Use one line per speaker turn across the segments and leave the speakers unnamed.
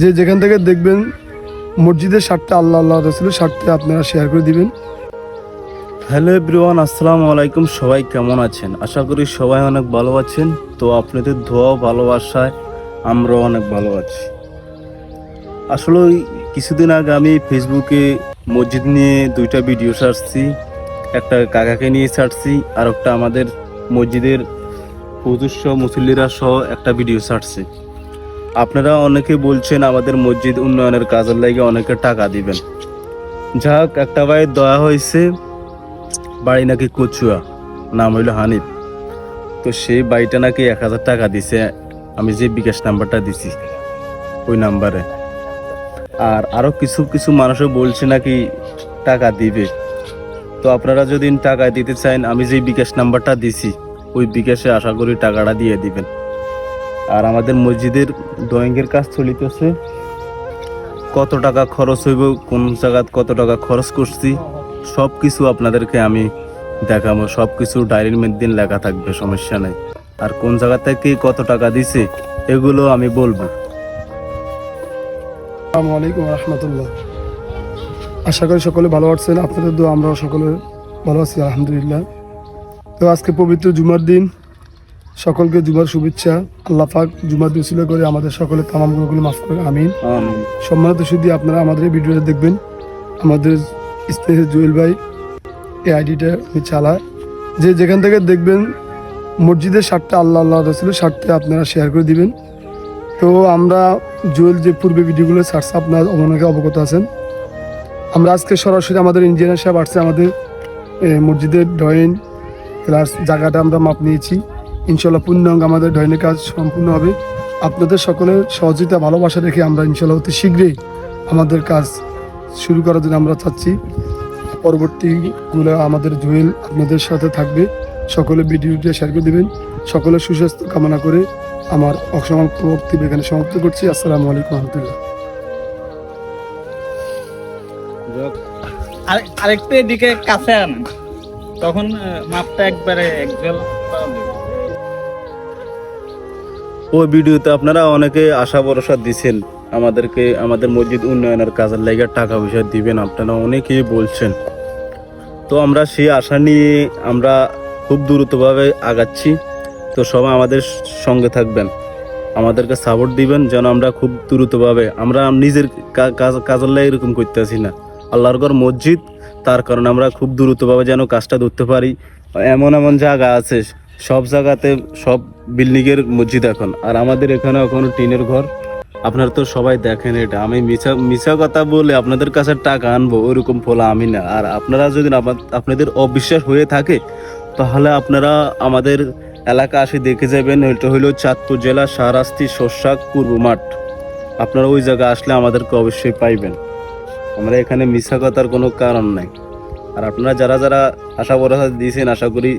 যে যেখান থেকে দেখবেন মসজিদের সারটা আল্লাহ আল্লাহ রসুলের সারটা আপনারা শেয়ার করে দিবেন।
হ্যালো এভরিওয়ান, আসসালামু আলাইকুম। সবাই কেমন আছেন? আশা করি সবাই অনেক ভালো আছেন। তো আপনাদের দোয়া ভালোবাসায় আমরাও অনেক ভালো আছি। আসলে ওই কিছুদিন আগে আমি ফেসবুকে মসজিদ নিয়ে দুইটা ভিডিও ছাড়ছি। একটা কাকাকে নিয়ে ছাড়ছি, আর একটা আমাদের মসজিদের হুজুর সহ মুসল্লিরা সহ একটা ভিডিও ছাড়ছি। আপনারা অনেকে বলছেন আমাদের মসজিদ উন্নয়নের কাজের লাগে অনেকে টাকা দিবেন। যাক, একটা ভাইয়ের দয়া হয়েছে, বাড়ি নাকি কচুয়া, নাম হইল হানিফ। তো সেই বাড়িটা নাকি 1000 টাকা দিছে, আমি যে বিকাশ নাম্বারটা দিছি ওই নাম্বারে। আর আরো কিছু কিছু মানুষও বলছে নাকি টাকা দিবে। তো আপনারা যদি টাকা দিতে চান, আমি যে বিকাশ নাম্বারটা দিছি ওই বিকাশে আশা করি টাকাটা দিয়ে দিবেন। আর আমাদের মসজিদের ড্রয়িংয়ের কাজ চলিতেছে, কত টাকা খরচ হইব, কোন জায়গায় কত টাকা খরচ করছি সব কিছু আপনাদেরকে আমি দেখাবো। সব কিছু ডায়েরির মধ্যে লেখা থাকবে, সমস্যা নাই। আর কোন জায়গা থেকে কত টাকা দিছে এগুলো আমি বলবো।
আসসালামু আলাইকুম রহমতুল্লাহ। আশা করি সকলে ভালো আছেন। আপনাদের দোয়া আমরাও সকলে ভালো আছি আলহামদুলিল্লাহ। তো আজকে পবিত্র জুমার দিন, সকলকে জুমার শুভেচ্ছা। আল্লাহ পাক জুমার দিন ছিল করে আমাদের সকলে তামাম গুণগুলো মাফ করে, আমিন। সম্মানিত শুধু আপনারা আমাদের এই ভিডিওটা দেখবেন। আমাদের স্নেহের জুয়েল ভাই এই আইডিটা আমি চালায়। যে যেখান থেকে দেখবেন মসজিদের সারটা আল্লাহ আল্লাহ রসুলের সারটা আপনারা শেয়ার করে দিবেন। তো আমরা জুয়েল যে পূর্বে ভিডিওগুলো ছাড়ছে, আপনার অনেকে অবগত আছেন। আমরা আজকে সরাসরি আমাদের ইঞ্জিনিয়ার সাহেব আসছে, আমাদের মসজিদের ড্রয়িং ক্লাস জায়গাটা আমরা মাপ নিয়েছি। ইনশাল্লাহ পূর্ণাঙ্গ আমাদের ড্রয়িংয়ের কাজ সম্পূর্ণ হবে। আপনাদের সকলের সহযোগিতা ভালোবাসা রেখে আমরা ইনশাল্লাহ অতি শীঘ্রই আমাদের কাজ শুরু করার জন্য আমরা চাচ্ছি। পরবর্তীগুলো আমাদের জুয়েল আপনাদের সাথে থাকবে। সকলে ভিডিওটা শেয়ার করে দেবেন। সকলের সুস্বাস্থ্য কামনা করে আমার অসমাপ্ত বক্তব্য এখানে সমাপ্ত করছি। আসসালামু আলাইকুম রহমতুল্লাহ।
আরেকটু এদিকে কাছে আন, তখন মাপটা একবারে একজল
ওই ভিডিওতে আপনারা অনেকে আশা ভরসা দিছেন আমাদেরকে, আমাদের মসজিদ উন্নয়নের কাজের লাগে টাকা পয়সা দিবেন, আপনারা অনেকেই বলছেন। তো আমরা সেই আশা নিয়ে আমরা খুব দ্রুতভাবে আগাচ্ছি। তো সবাই আমাদের সঙ্গে থাকবেন, আমাদেরকে সাপোর্ট দিবেন, যেন আমরা খুব দ্রুতভাবে, আমরা নিজের কাজের লাগে এরকম করতেছি না, আল্লাহর ঘর মসজিদ, তার কারণে আমরা খুব দ্রুতভাবে যেন কাজটা ধরতে পারি। এমন এমন জায়গা আছে, সব জায়গাতে সব বিল্ডিংয়ের মসজিদ এখন, আর আমাদের এখানে এখনো টিনের ঘর। আপনারা তো সবাই দেখেন এটা। আমি মিছা কথা বলে আপনাদের কাছে টাকা আনবো ওইরকম ফলা আমি না। আর আপনারা যদি আপনাদের অবিশ্বাস হয়ে থাকে, তাহলে আপনারা আমাদের এলাকা আসে দেখে যাবেন। এটা হইল চাঁদপুর জেলা শাহরাস্তি শস্যাক পূর্ব মাঠ। আপনারা ওই জায়গায় আসলে আমাদেরকে অবশ্যই পাইবেন। আমরা এখানে মিথ্যা কথার কোনো কারণ নাই। আর আপনারা যারা যারা আশা ভরসা দিয়েছেন, আশা করি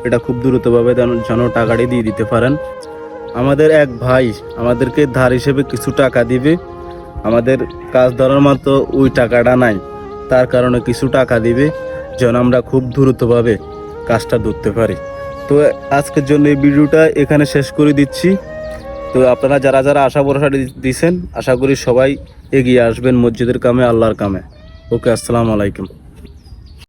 এটা খুব দ্রুতভাবে যেন টাকাটি দিয়ে দিতে পারেন। আমাদের এক ভাই আমাদেরকে ধার হিসেবে কিছু টাকা দিবে, আমাদের কাজ ধরার মতো ওই টাকাটা নাই, তার কারণে কিছু টাকা দিবে যেন আমরা খুব দ্রুতভাবে কাজটা ধরতে পারি। তো আজকের জন্য এই ভিডিওটা এখানে শেষ করে দিচ্ছি। তো আপনারা যারা যারা আশা ভরসা দিয়েছেন, আশা করি সবাই এগিয়ে আসবেন মসজিদের কামে, আল্লাহর কামে। ওকে, আসসালামু আলাইকুম।